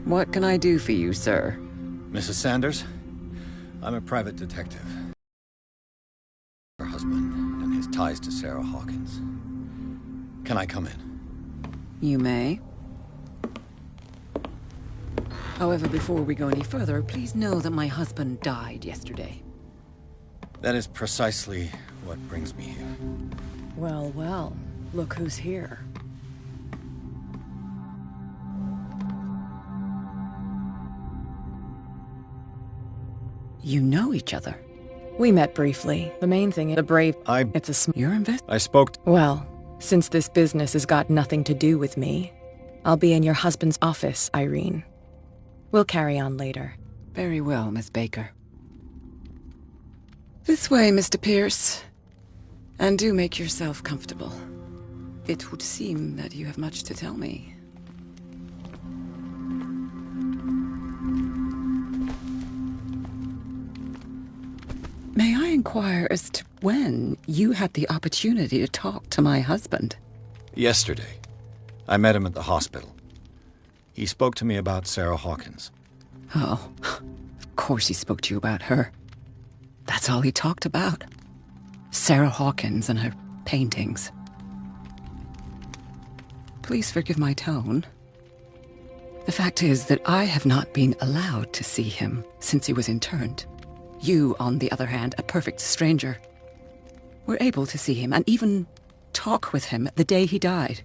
What can I do for you, sir? Mrs. Sanders, I'm a private detective. Her husband and his ties to Sarah Hawkins. Can I come in? You may. However, before we go any further, please know that my husband died yesterday. That is precisely what brings me here. Well, well, look who's here. You know each other. We met briefly. The main thing is the brave. You're I spoke to... Well, since this business has got nothing to do with me, I'll be in your husband's office, Irene. We'll carry on later. Very well, Miss Baker. This way, Mr. Pierce. And do make yourself comfortable. It would seem that you have much to tell me. May I inquire as to when you had the opportunity to talk to my husband? Yesterday. I met him at the hospital. He spoke to me about Sarah Hawkins. Oh, of course he spoke to you about her. That's all he talked about. Sarah Hawkins and her paintings. Please forgive my tone. The fact is that I have not been allowed to see him since he was interned. You, on the other hand, a perfect stranger, were able to see him and even talk with him the day he died.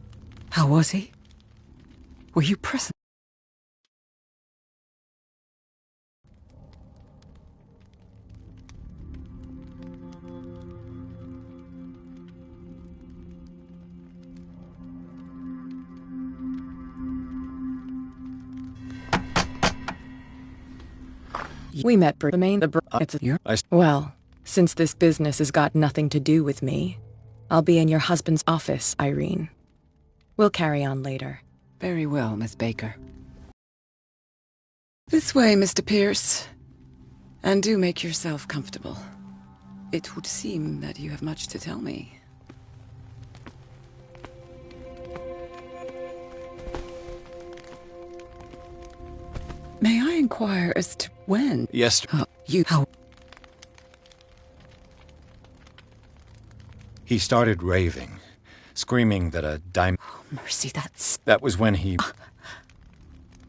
How was he? Were you present? We met Well, since this business has got nothing to do with me, I'll be in your husband's office, Irene. We'll carry on later. Very well, Miss Baker. This way, Mr. Pierce. And do make yourself comfortable. It would seem that you have much to tell me. May I inquire as to when? Yesterday. How? He started raving, screaming that a diamond... Oh, mercy, that's... That was when he...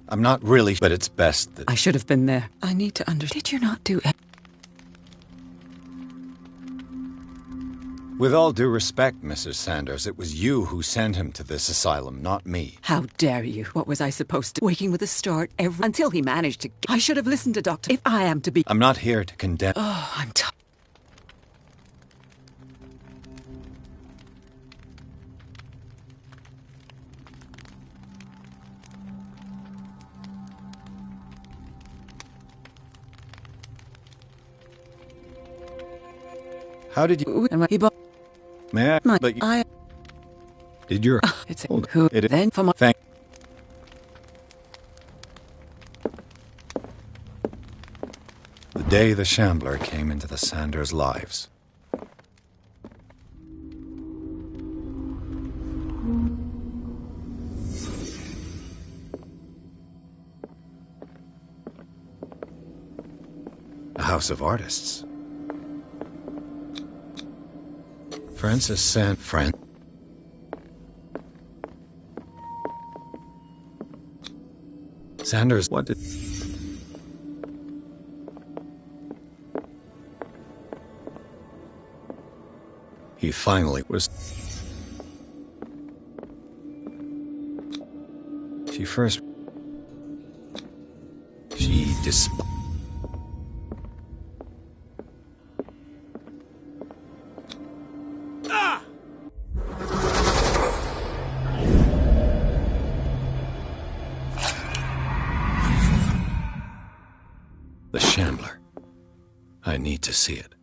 I'm not really, but it's best that... I should have been there. I need to understand. Did you not do it? With all due respect, Mrs. Sanders, it was you who sent him to this asylum, not me. How dare you? What was I supposed to... Waking with a start until he managed to... I should have listened to Doctor... If I am to be... I'm not here to condemn... Oh, I'm tired. How did you... May I? But I... Did your... It's who... It Then for my... Thank... The day the Shambler came into the Sanders' lives. A house of artists. Francis Sanders, what did... He finally was... She despised... The Shambler. I need to see it.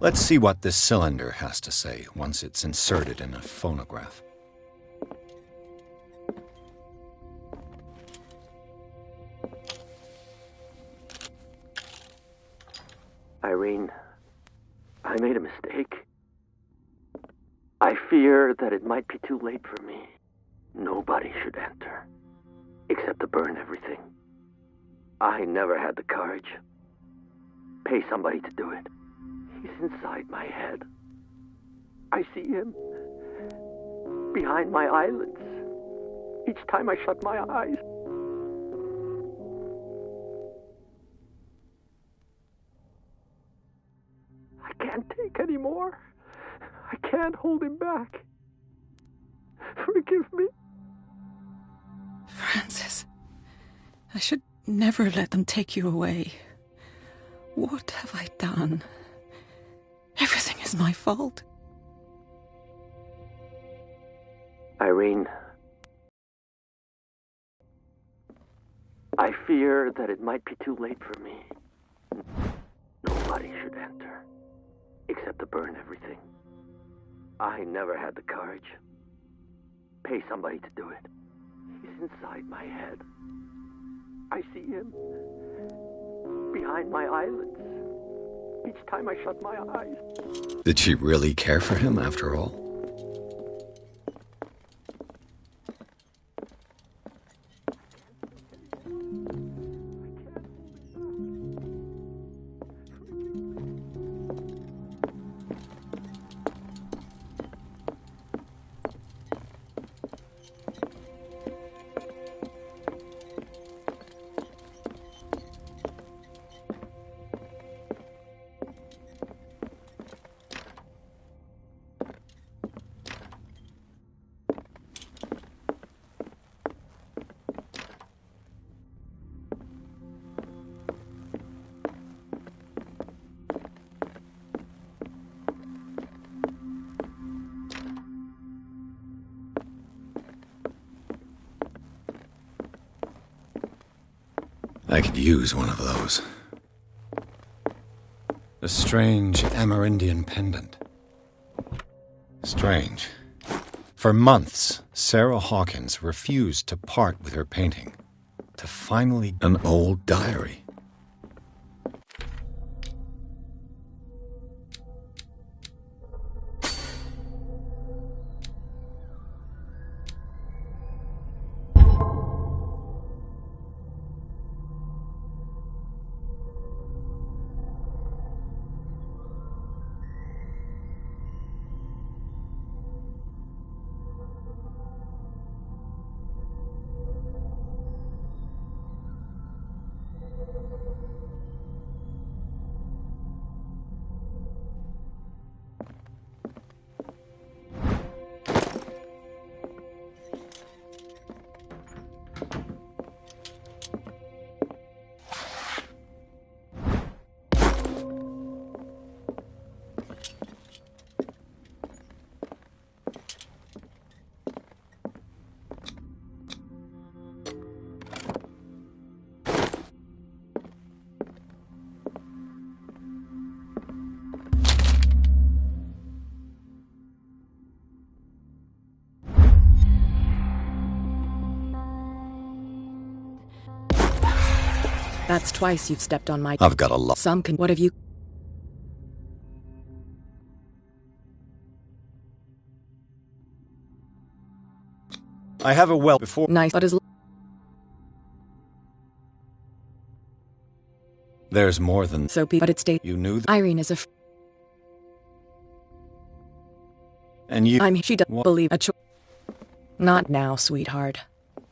Let's see what this cylinder has to say once it's inserted in a phonograph. Irene, I made a mistake. I fear that it might be too late for me. Nobody should enter, except to burn everything. I never had the courage. Pay somebody to do it. He's inside my head. I see him behind my eyelids each time I shut my eyes. I can't take any more. I can't hold him back. Forgive me. Francis, I should never let them take you away. What have I done? Everything is my fault. Irene, I fear that it might be too late for me. Nobody should enter, except to burn everything. I never had the courage. Pay somebody to do it. He's inside my head. I see him behind my eyelids each time I shut my eyes. Did she really care for him after all? I could use one of those. A strange Amerindian pendant. Strange. For months, Sarah Hawkins refused to part with her painting. To finally an old diary. That's twice you've stepped on my... I've got a lot. Some can... What have you... I have a well before... Nice, but is... There's more than... So, but it's state... You knew that... Irene is a... And you... She doesn't believe a Not now, sweetheart.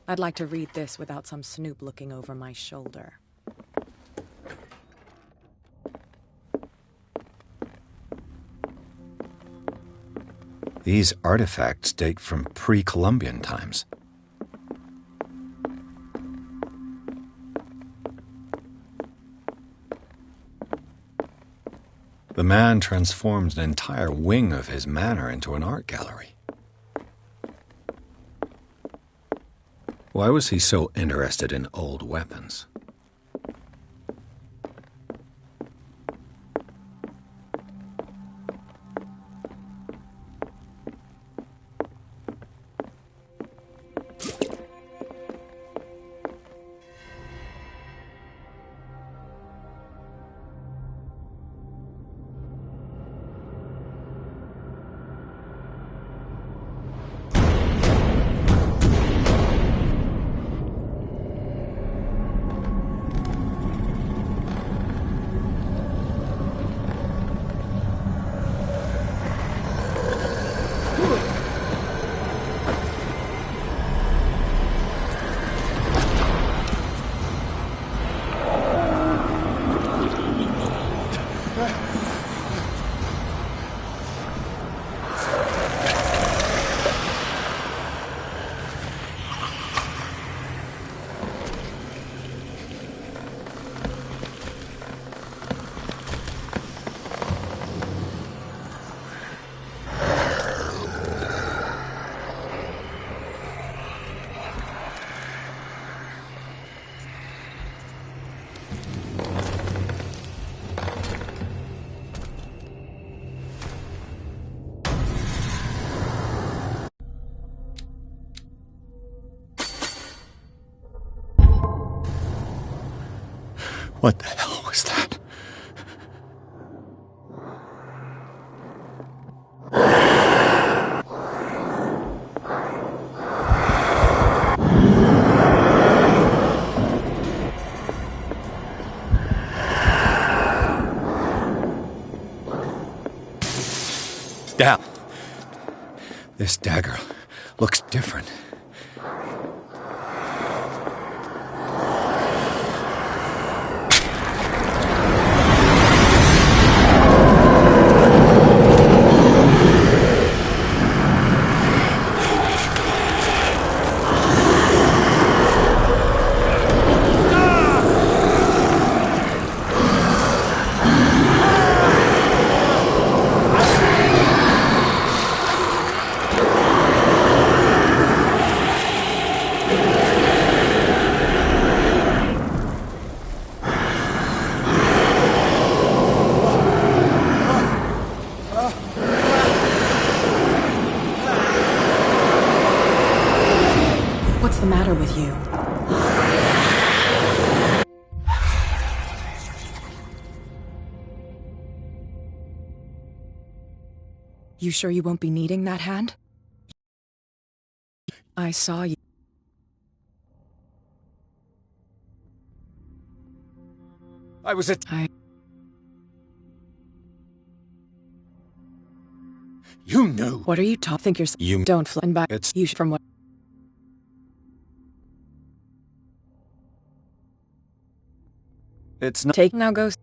I'd like to read this without some snoop looking over my shoulder. These artifacts date from pre-Columbian times. The man transformed an entire wing of his manor into an art gallery. Why was he so interested in old weapons? What the hell was that? Damn. This dagger looks different. What's the matter with you? You sure you won't be needing that hand? I saw you. I was at... You knew. What are you think you're... You... Don't fly back. It's... You from what... It's not... Take now goes...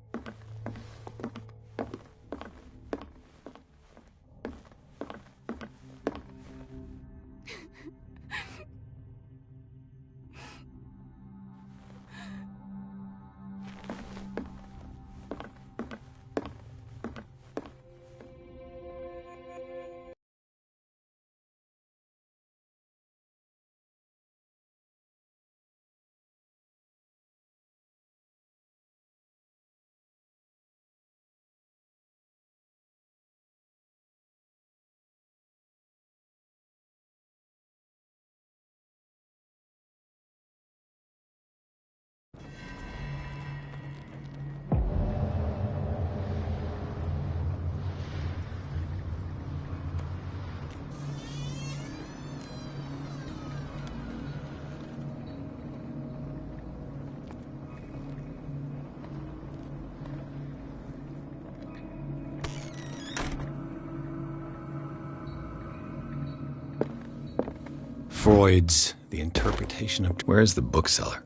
Freud's The Interpretation of... Where's the bookseller?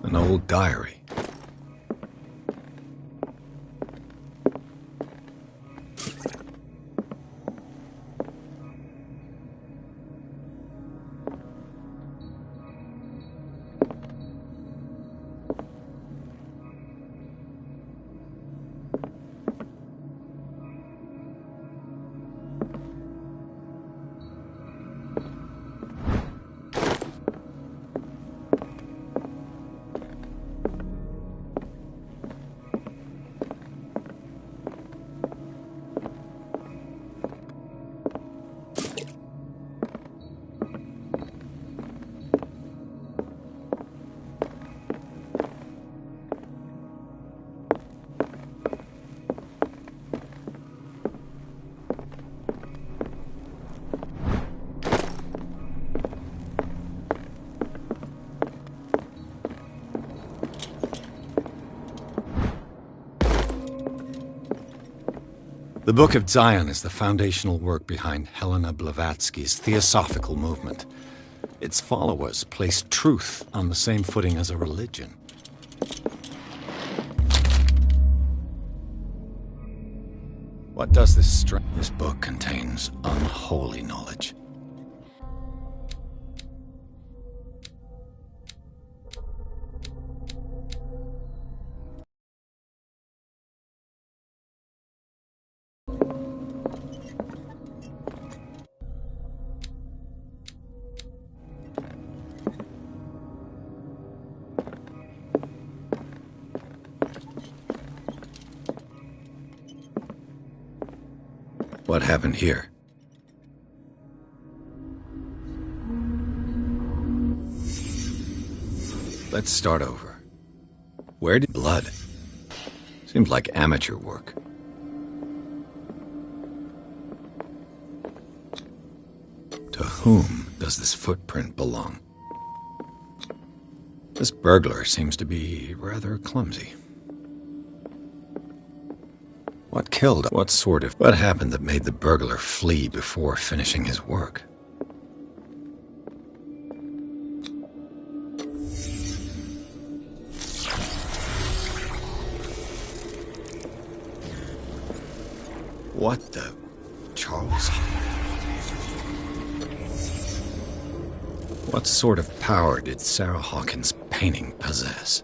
An old diary. The Book of Zion is the foundational work behind Helena Blavatsky's Theosophical movement. Its followers place truth on the same footing as a religion. What does this This book contains unholy knowledge. What happened here? Let's start over. Where did blood? Seems like amateur work. To whom does this footprint belong? This burglar seems to be rather clumsy. What killed? What happened that made the burglar flee before finishing his work? What the... Charles? What sort of power did Sarah Hawkins' painting possess?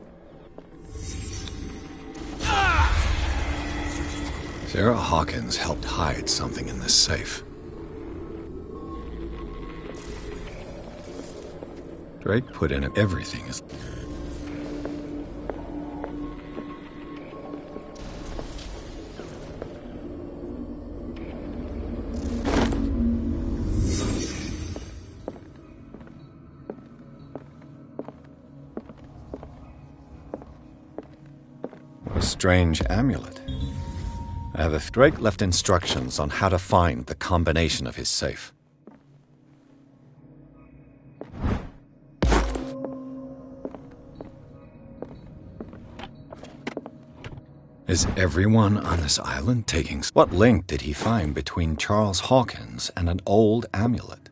Sarah Hawkins helped hide something in this safe. Drake put in everything. A strange amulet. Drake left instructions on how to find the combination of his safe. Is everyone on this island taking... What link did he find between Charles Hawkins and an old amulet?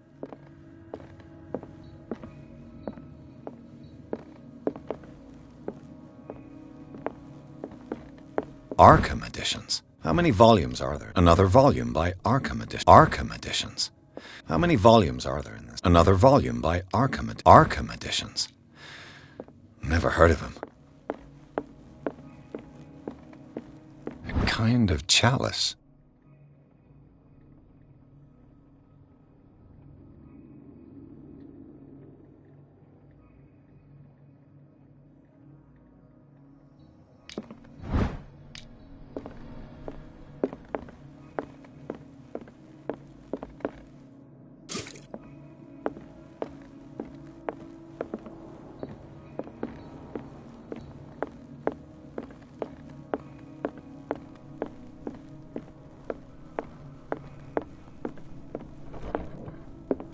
Arkham editions. How many volumes are there? Another volume by Arkham editions. How many volumes are there in this? Another volume by Arkham editions. Never heard of him. A kind of chalice.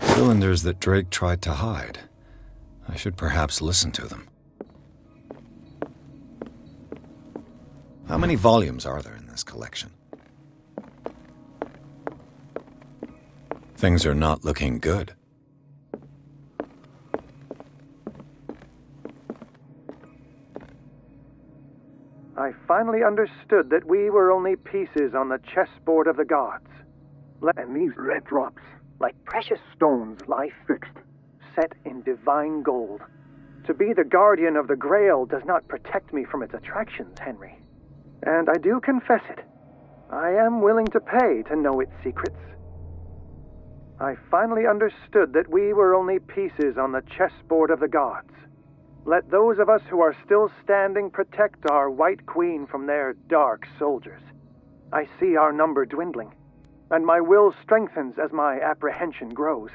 Cylinders that Drake tried to hide. I should perhaps listen to them. How many volumes are there in this collection? Things are not looking good. I finally understood that we were only pieces on the chessboard of the gods. And these red drops, like precious stones, lie fixed, set in divine gold. To be the guardian of the Grail does not protect me from its attractions, Henry. And I do confess it. I am willing to pay to know its secrets. I finally understood that we were only pieces on the chessboard of the gods. Let those of us who are still standing protect our White Queen from their dark soldiers. I see our number dwindling, and my will strengthens as my apprehension grows.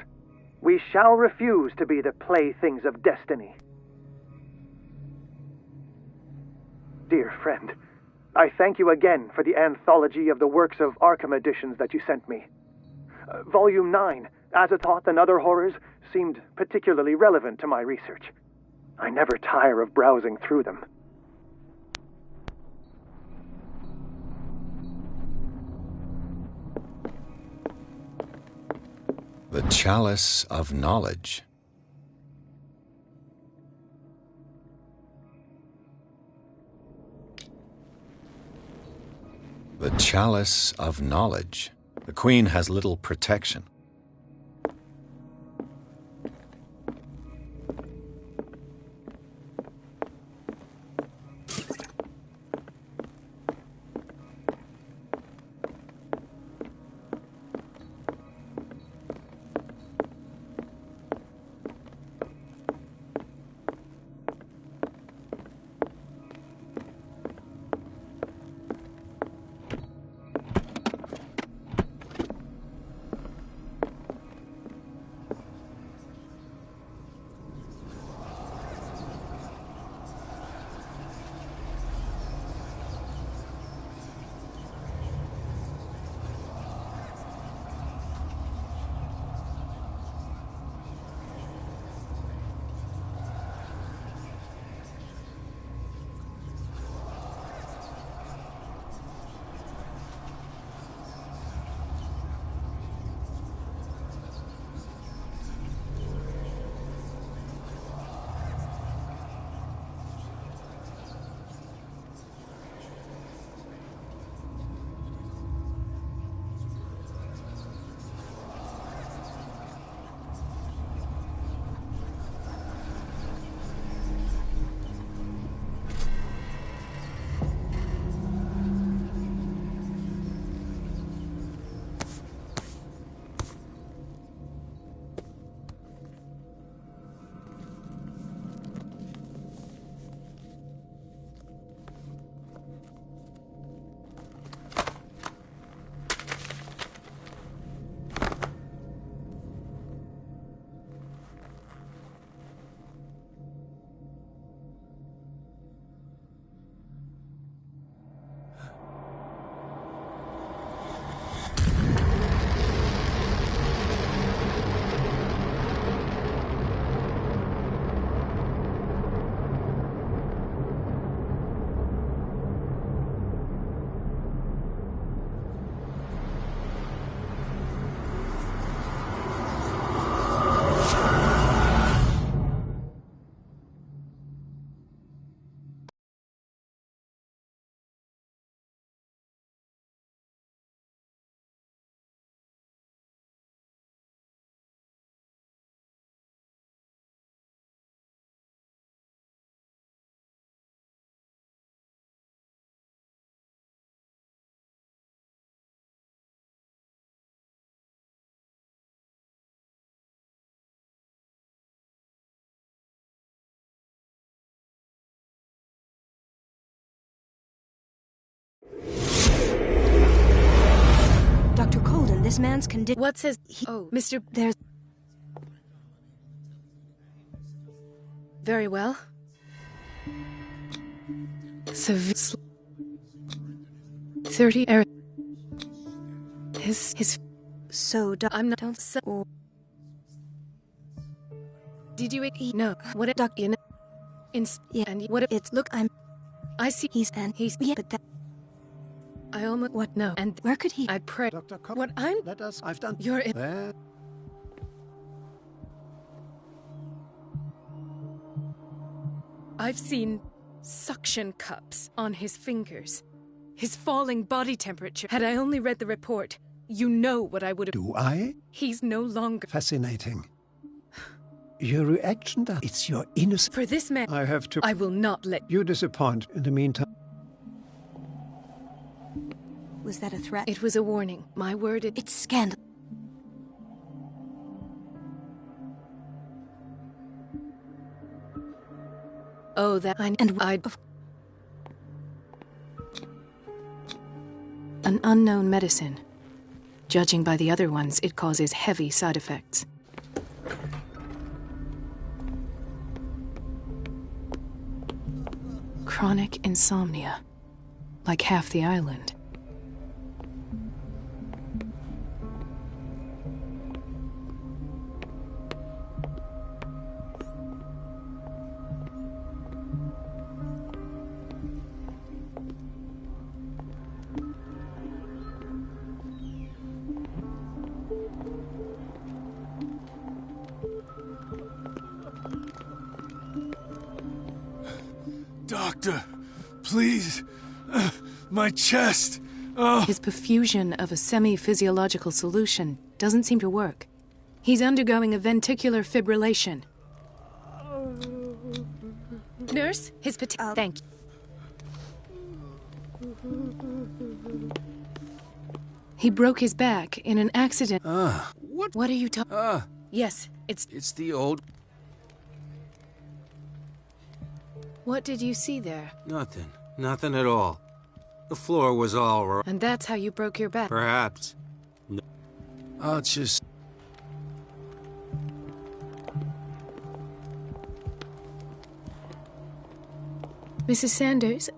We shall refuse to be the playthings of destiny. Dear friend, I thank you again for the anthology of the works of Arkham editions that you sent me. Volume 9, Azathoth and Other Horrors, seemed particularly relevant to my research. I never tire of browsing through them. The Chalice of Knowledge. The Chalice of Knowledge. The Queen has little protection. This man's condition. What's his... Oh, Mr... There's... Very well. Severe... 30 er... His... So, I'm not... Don't say... Did you eat? No. What it... You know... Yeah, and what it's... Look, I see... He's... Yeah, but that... I almost... What? No. And... Where could he... I pray... Dr. Cobb, what I'm... let us... I've done... You're in... There. I've seen suction cups on his fingers. His falling body temperature. Had I only read the report, you know what I would have... Do I? He's no longer... Fascinating. Your reaction, it's your innocence. For this man... I have to... I will not let... You disappoint. In the meantime... Was that a threat? It was a warning. My word, It's scandal. Oh, that... I'd... An unknown medicine. Judging by the other ones, it causes heavy side effects. Chronic insomnia. Like half the island. Doctor, please. My chest. Oh. His perfusion of a semi-physiological solution doesn't seem to work. He's undergoing a ventricular fibrillation. Nurse, his thank you. He broke his back in an accident. What are you talking? Yes, It's the old... What did you see there? Nothing. Nothing at all. The floor was all right. And that's how you broke your back? Perhaps. No. I'll just... Mrs. Sanders,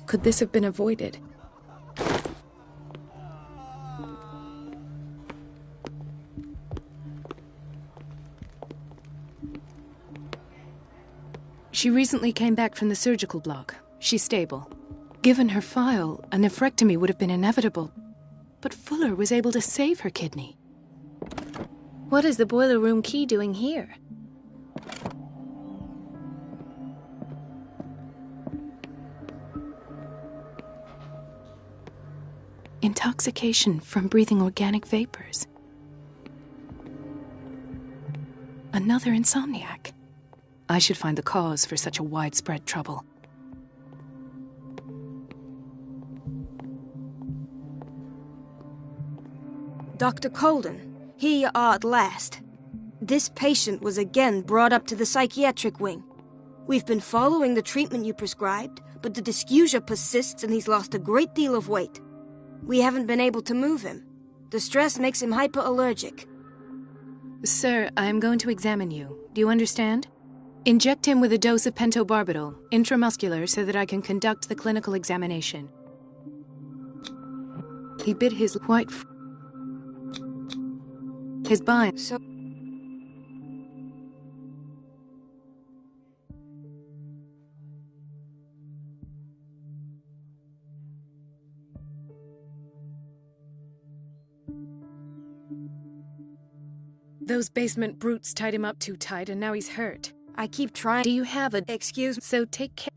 could this have been avoided? She recently came back from the surgical block. She's stable. Given her file, a nephrectomy would have been inevitable. But Fuller was able to save her kidney. What is the boiler room key doing here? Intoxication from breathing organic vapors. Another insomniac. I should find the cause for such a widespread trouble. Dr. Colden, here you are at last. This patient was again brought up to the psychiatric wing. We've been following the treatment you prescribed, but the dysgeusia persists and he's lost a great deal of weight. We haven't been able to move him. The stress makes him hyperallergic. Sir, I am going to examine you. Do you understand? Inject him with a dose of pentobarbital, intramuscular, so that I can conduct the clinical examination. He bit his white... his bind. So... Those basement brutes tied him up too tight, and now he's hurt. I keep trying... Do you have a... Excuse me? So take care...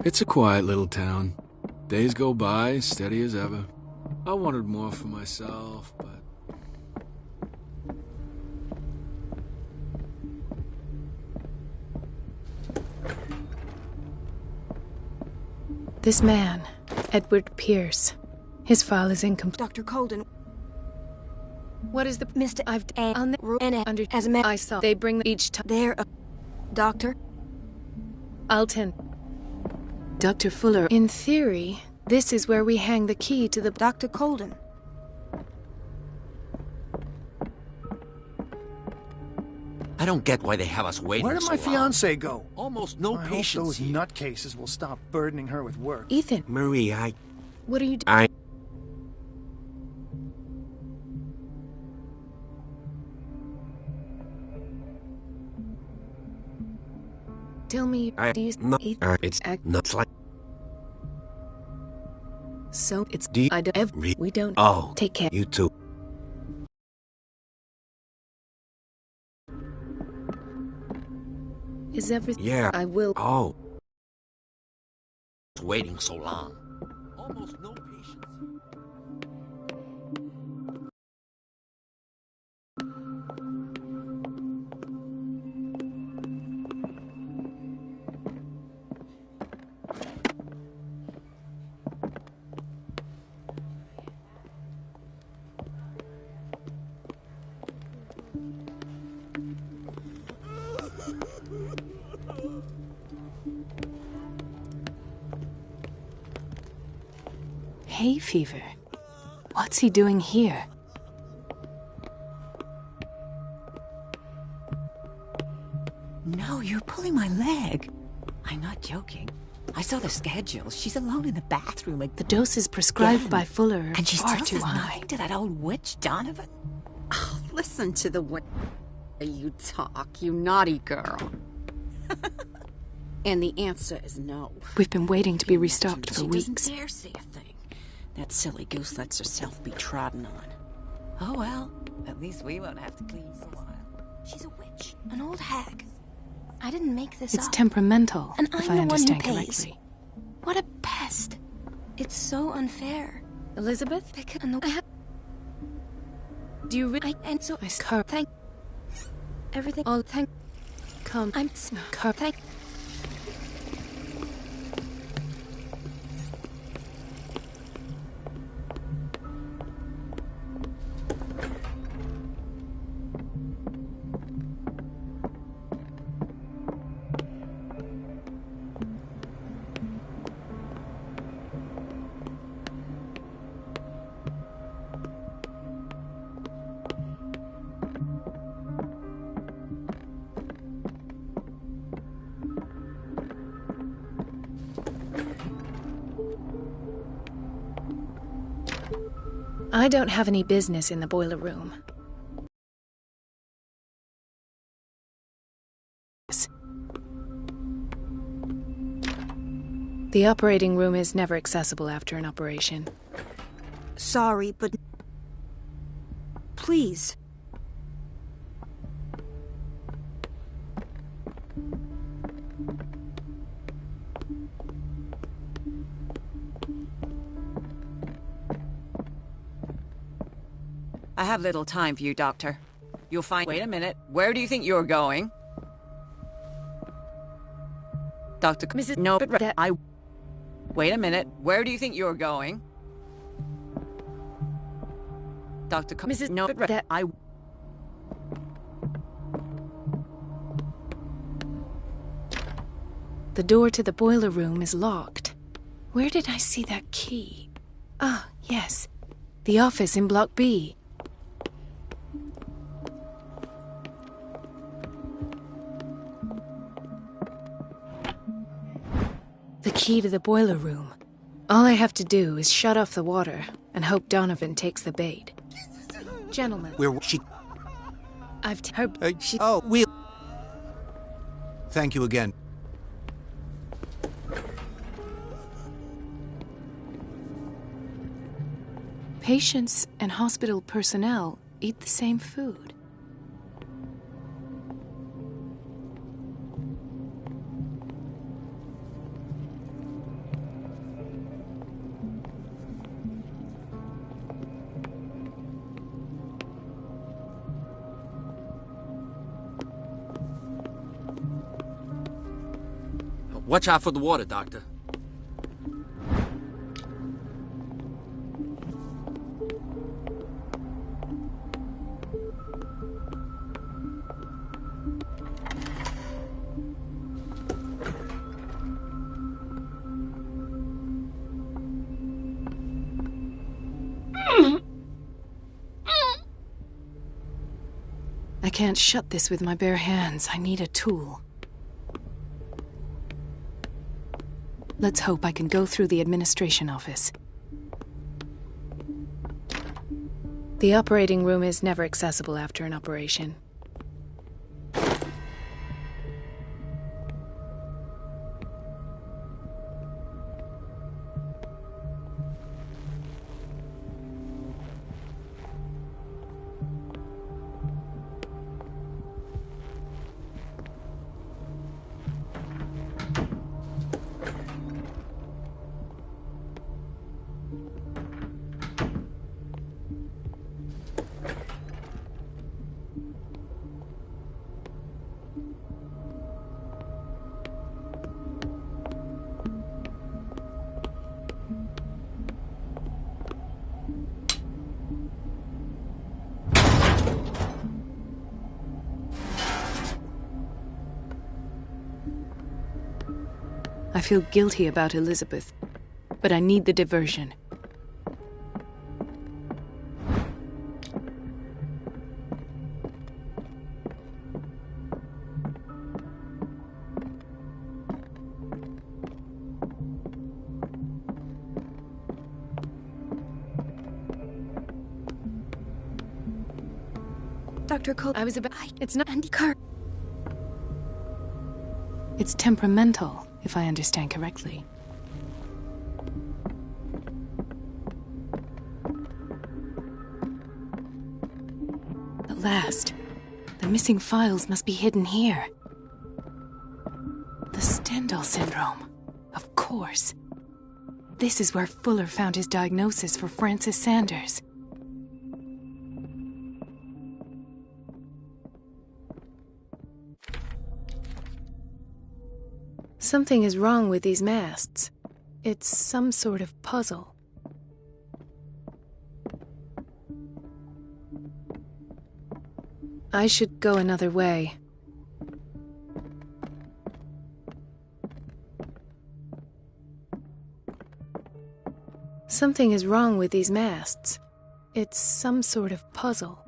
It's a quiet little town. Days go by, steady as ever. I wanted more for myself, but... This man, Edward Pierce, his file is incomplete. Dr. Colden, What is the Mr. I've under as I saw they bring each time there, Doctor. Alton. Dr. Fuller, in theory, this is where we hang the key to the Dr. Colden. I don't get why they have us waiting Where did so my long. fiancé go? Almost no I patience hope those here. nutcases will stop burdening her with work. Ethan. Marie, What are you doing? Tell me, do you it's not like... So it's Do you I don't we don't take care. You too. Is everything? Yeah. I will. Oh. Waiting so long. Almost no patience. Hay fever. What's he doing here? No, you're pulling my leg. I'm not joking. I saw the schedule. She's alone in the bathroom. Like The doses prescribed Again. by Fuller and she far still too says high. nothing to that old witch, Donovan. Oh, listen to the way you talk, you naughty girl. And the answer is no. We've been waiting to be restocked for She weeks. doesn't dare say a thing. That silly goose lets herself be trodden on. Oh well, at least we won't have to clean for a while. She's a witch, an old hag. I didn't make this It's up. temperamental, And if I'm I the one who understand pays. correctly. What a pest. It's so unfair. Elizabeth? Do you really? And so I scar. thank everything. All thank. Come. I'm Car. thank. I don't have any business in the boiler room. The operating room is never accessible after an operation. Sorry, but please. I have little time for you, Doctor. You'll find— Wait a minute. Where do you think you're going? Dr. Mrs. No, but I... Wait a minute. Where do you think you're going? Dr. Mrs. No, but I... The door to the boiler room is locked. Where did I see that key? Ah, yes. The office in Block B. The key to the boiler room. All I have to do is shut off the water and hope Donovan takes the bait. Gentlemen, Where she... I've heard she... Oh, we'll... Thank you again. Patients and hospital personnel eat the same food. Watch out for the water, Doctor. I can't shut this with my bare hands. I need a tool. Let's hope I can go through the administration office. The operating room is never accessible after an operation. I feel guilty about Elizabeth, but I need the diversion. Dr. Cole, I was about... It's not... Andy Carr. It's temperamental, if I understand correctly. At last, the missing files must be hidden here. The Stendhal syndrome. Of course. This is where Fuller found his diagnosis for Francis Sanders. Something is wrong with these masts. It's some sort of puzzle. I should go another way. Something is wrong with these masts. It's some sort of puzzle.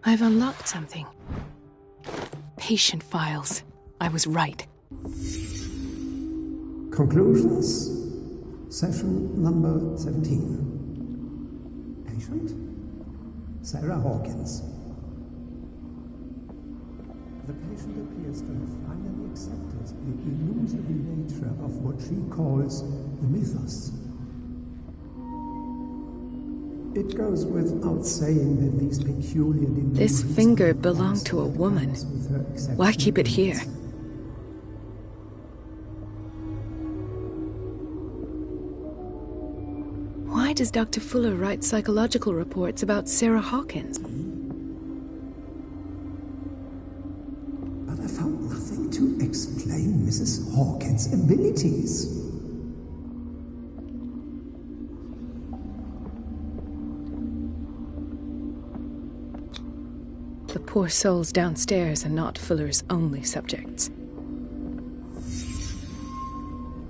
I've unlocked something. Patient files. I was right. Conclusions. Session number 17. Patient? Sarah Hawkins. The patient appears to have finally accepted the illusory nature of what she calls the mythos. It goes without saying that these peculiar delusions... This finger belonged to a woman. Why keep it here? Why does Dr. Fuller write psychological reports about Sarah Hawkins? But I found nothing to explain Mrs. Hawkins' abilities. The poor souls downstairs are not Fuller's only subjects.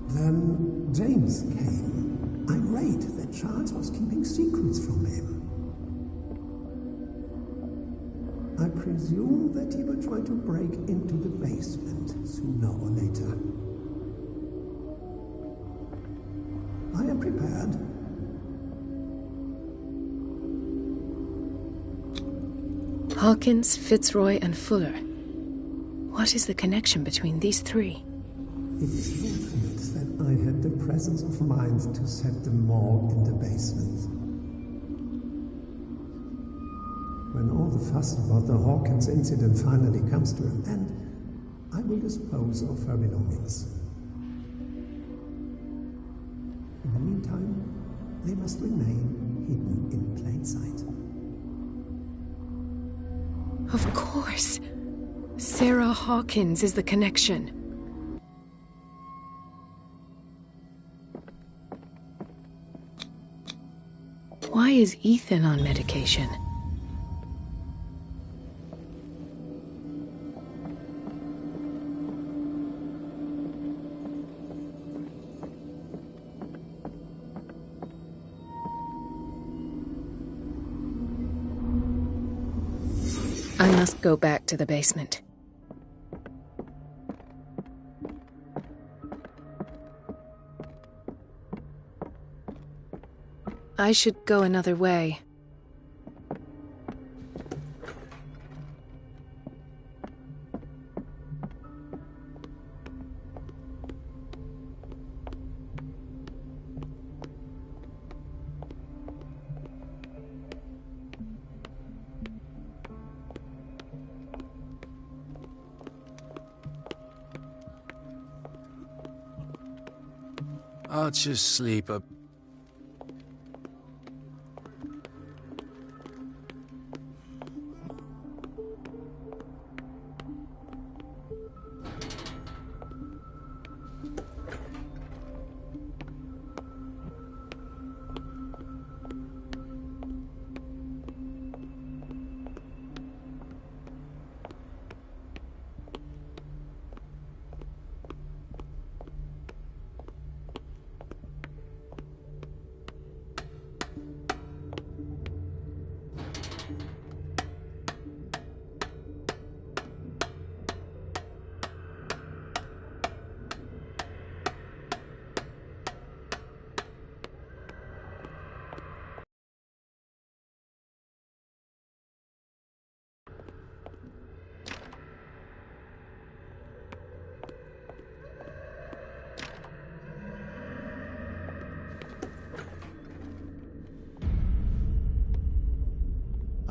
Then James came, irate that Charles was keeping secrets from him. I presume that he will try to break into the basement sooner or later. I am prepared. Hawkins, Fitzroy, and Fuller. What is the connection between these three? It is fortunate that I had the presence of mind to set them all in the basement. When all the fuss about the Hawkins incident finally comes to an end, I will dispose of her belongings. In the meantime, they must remain hidden in plain sight. Of course! Sarah Hawkins is the connection. Why is Ethan on medication? I must go back to the basement. I should go another way. I'll just sleep up.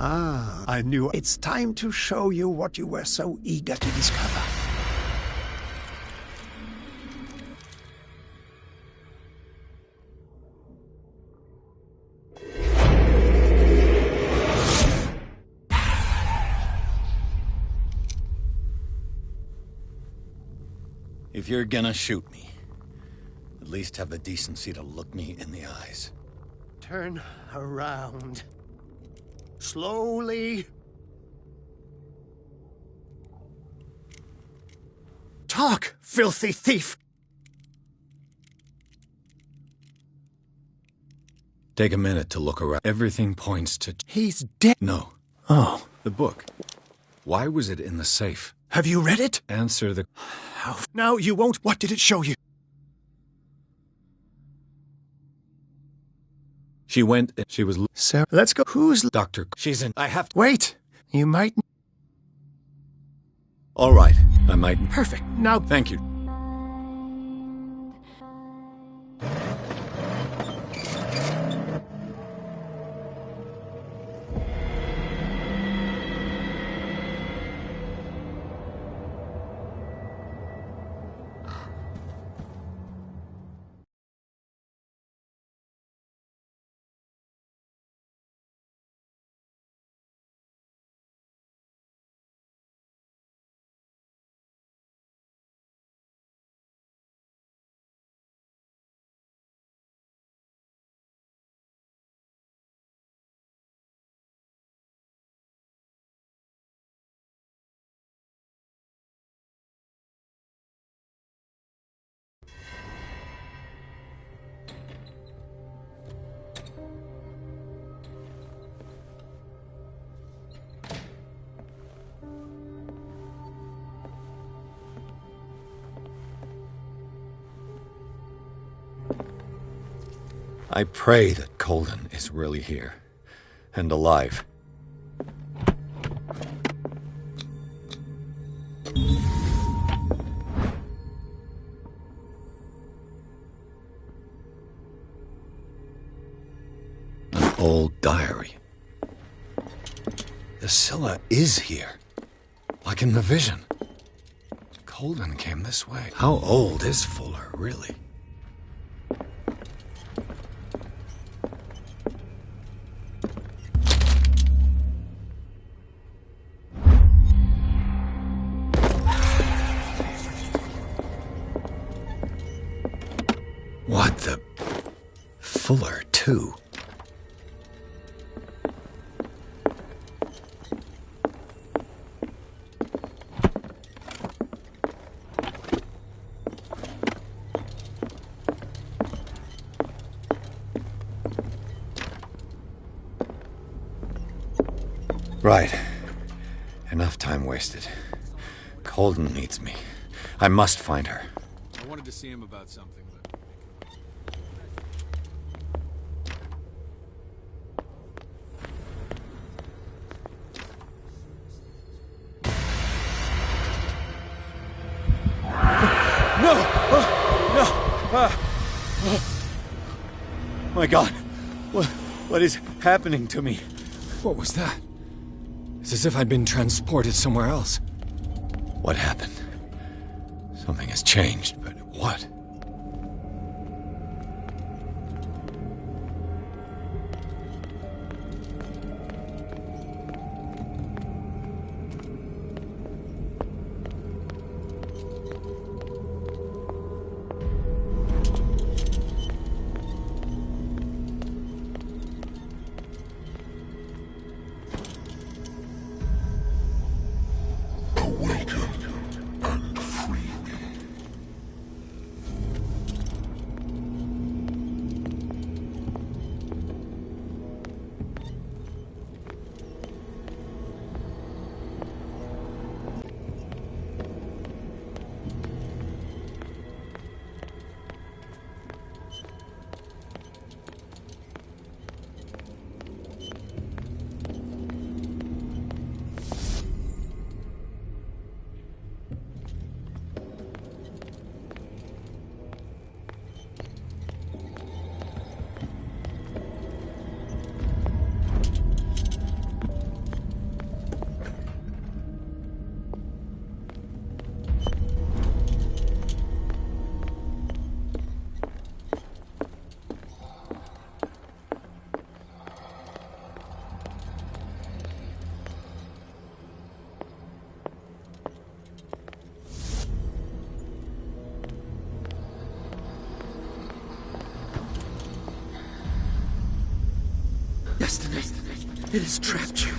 Ah, I knew. It's time to show you what you were so eager to discover. If you're gonna shoot me, at least have the decency to look me in the eyes. Turn around. Slowly. Talk, filthy thief! Take a minute to look around. Everything points to... He's dead. No. Oh. The book. Why was it in the safe? Have you read it? Answer the... No, you won't. What did it show you? She went... She was... Sarah, let's go. Who's... Doctor... She's in... I have to... Wait. You might... All right. I might... Perfect. Now... Thank you. I pray that Colden is really here and alive. An old diary. The Scylla is here, like in the vision. Colden came this way. How old is Fuller, really? What the... Fuller, too. Right. Enough time wasted. Colden needs me. I must find her. I wanted to see him about something, but... No! No! My God! What is happening to me? What was that? It's as if I'd been transported somewhere else. What happened? Something has changed, but what? Destiny, it has trapped you.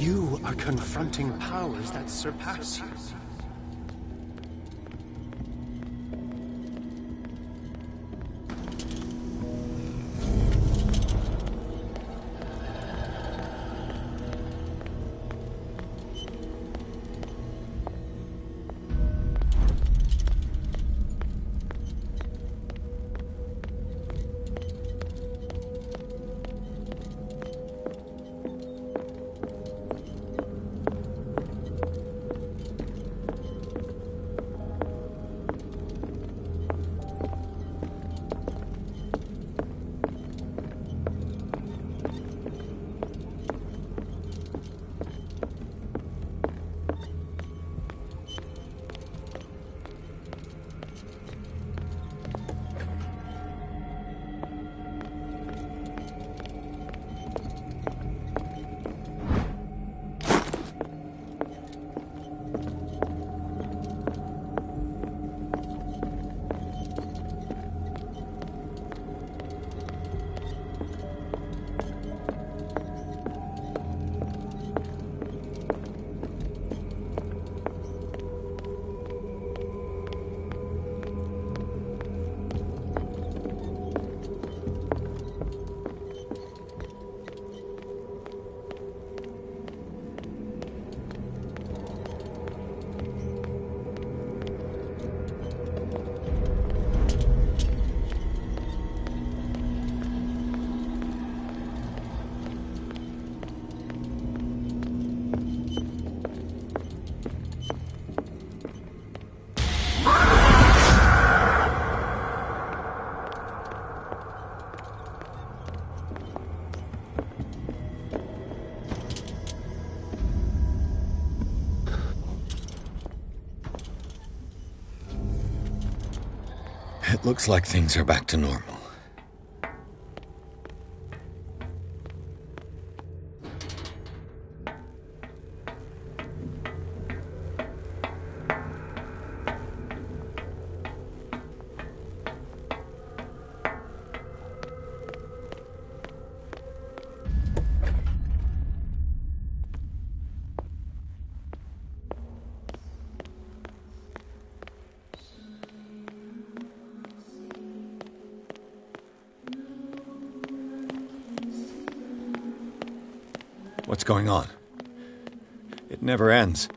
You are confronting powers that surpass you. It looks like things are back to normal. What's going on? It never ends.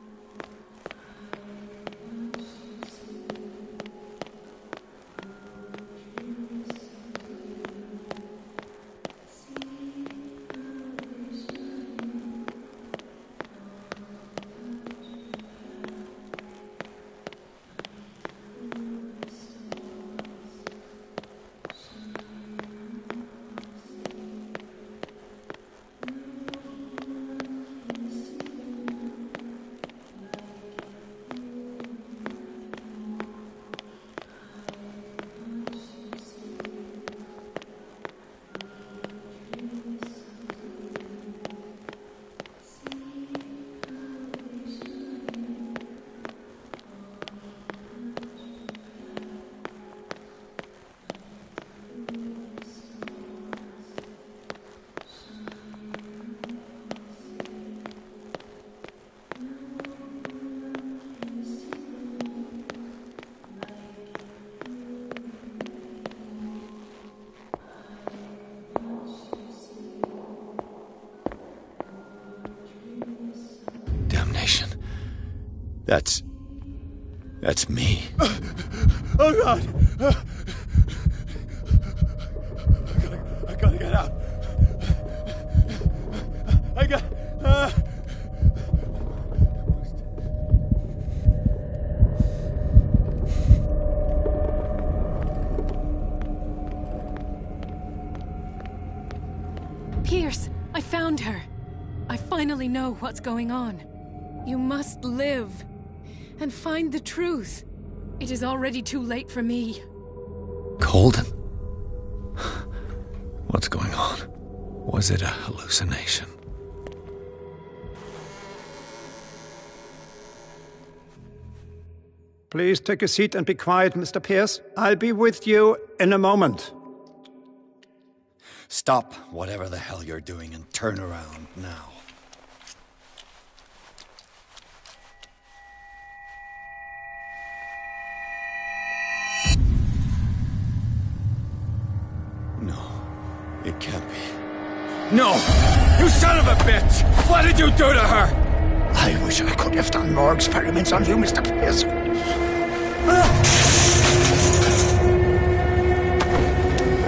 That's me. Oh, God! I gotta get out. I got... Pierce, I found her. I finally know what's going on. You must live and find the truth. It is already too late for me. Colden? What's going on? Was it a hallucination? Please take a seat and be quiet, Mr. Pierce. I'll be with you in a moment. Stop whatever the hell you're doing and turn around now. It can't be. No! You son of a bitch! What did you do to her? I wish I could have done more experiments on you, Mr. Pierce.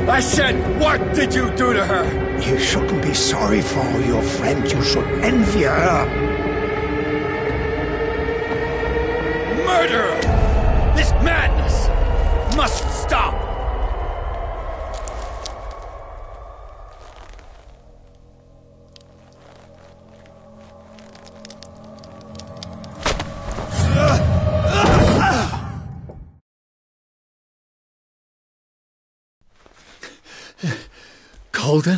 I said, what did you do to her? You shouldn't be sorry for your friend. You should envy her. Murderer! This madness must stop! Colden?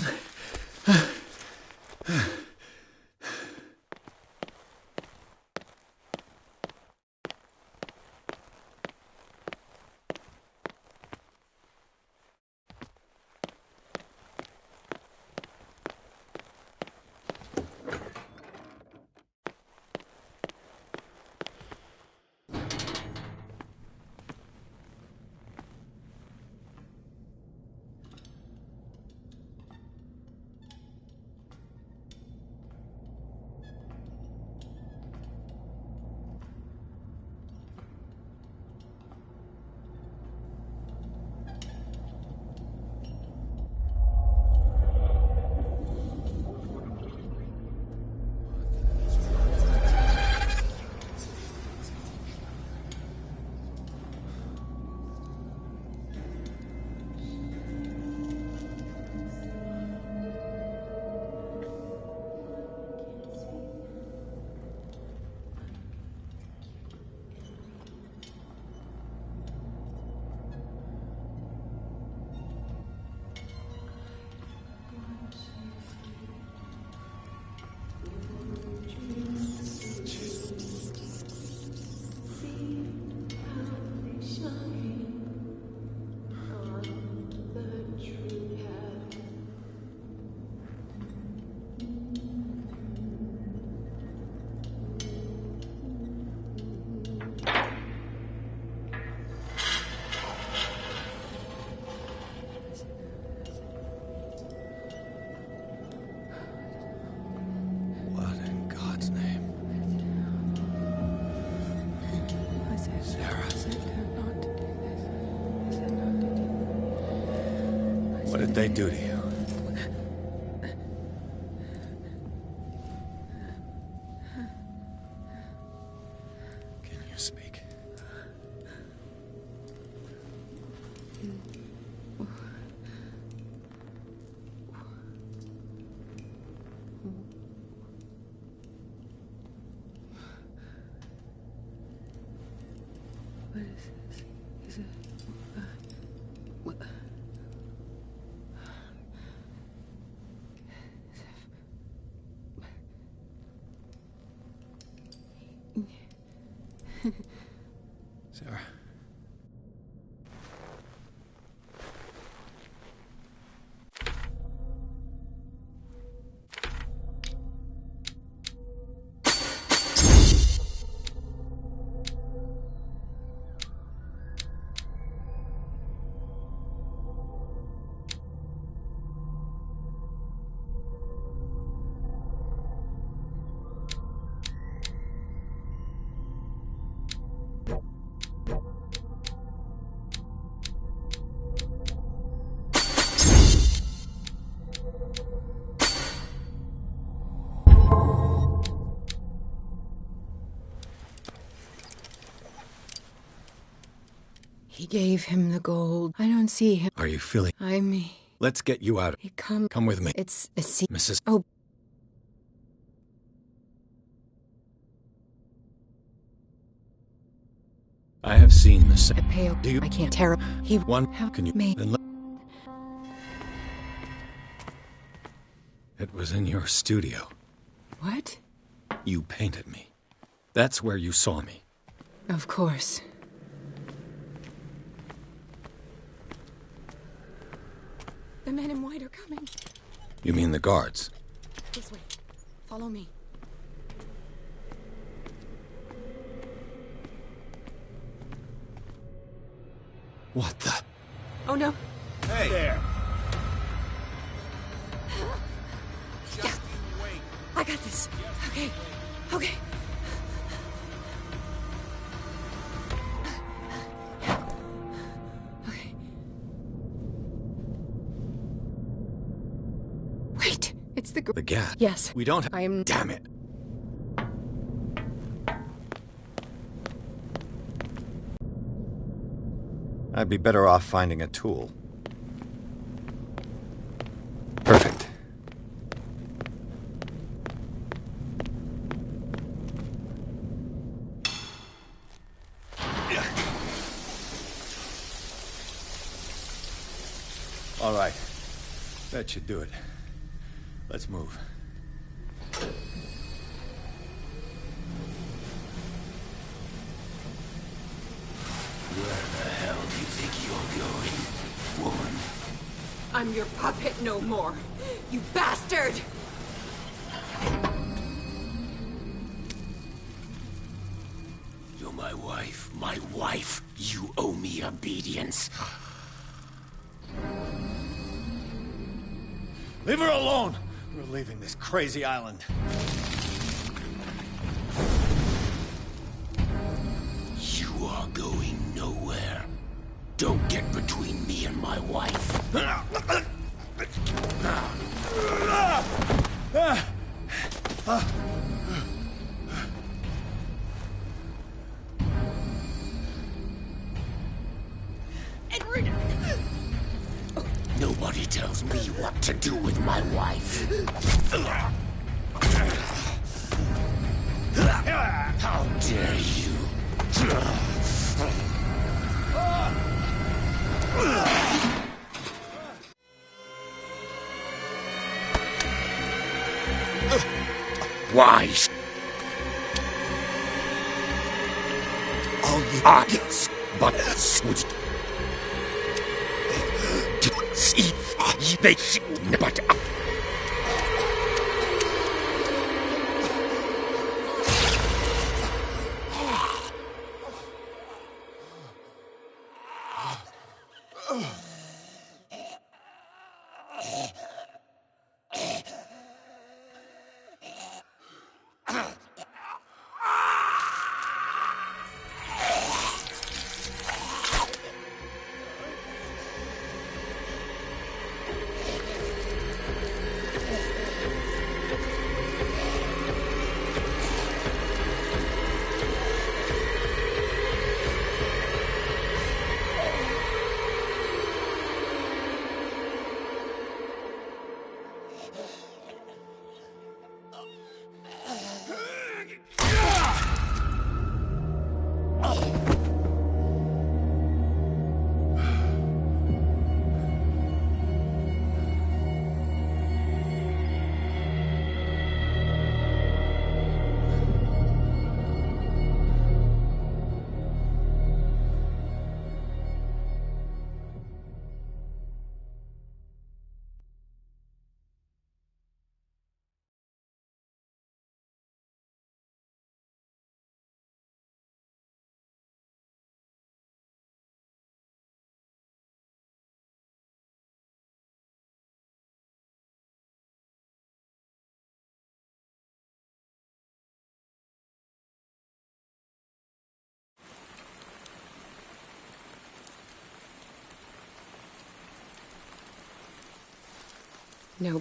they do to you? Can you speak? What is this? Is it... what? Sarah. He gave him the gold. I don't see him. Are you feeling... Let's get you out. Come with me. It's a secret. Mrs. Oh. I have seen the same. Pale. Do you? I can't tear up. He... One. How Can you... may... Then it was in your studio. What? You painted me. That's where you saw me. Of course. The men in white are coming. You mean the guards? This way. Follow me. What the? Oh no. Hey there. Yeah. I got this. Okay. Okay. Okay. Wait. It's the The gas. Yes. We don't. I'm. Damn it. I'd be better off finding a tool. Perfect. All right. That should do it. Let's move. Where the hell do you think you're going, woman? I'm your puppet no more, you bastard! You're my wife. My wife. You owe me obedience. Leave her alone! We're leaving this crazy island. You are going nowhere. Don't get between me and my wife. Edward! Nobody tells me what to do with my wife. How dare you? Why? All you idiots, but switched. They but No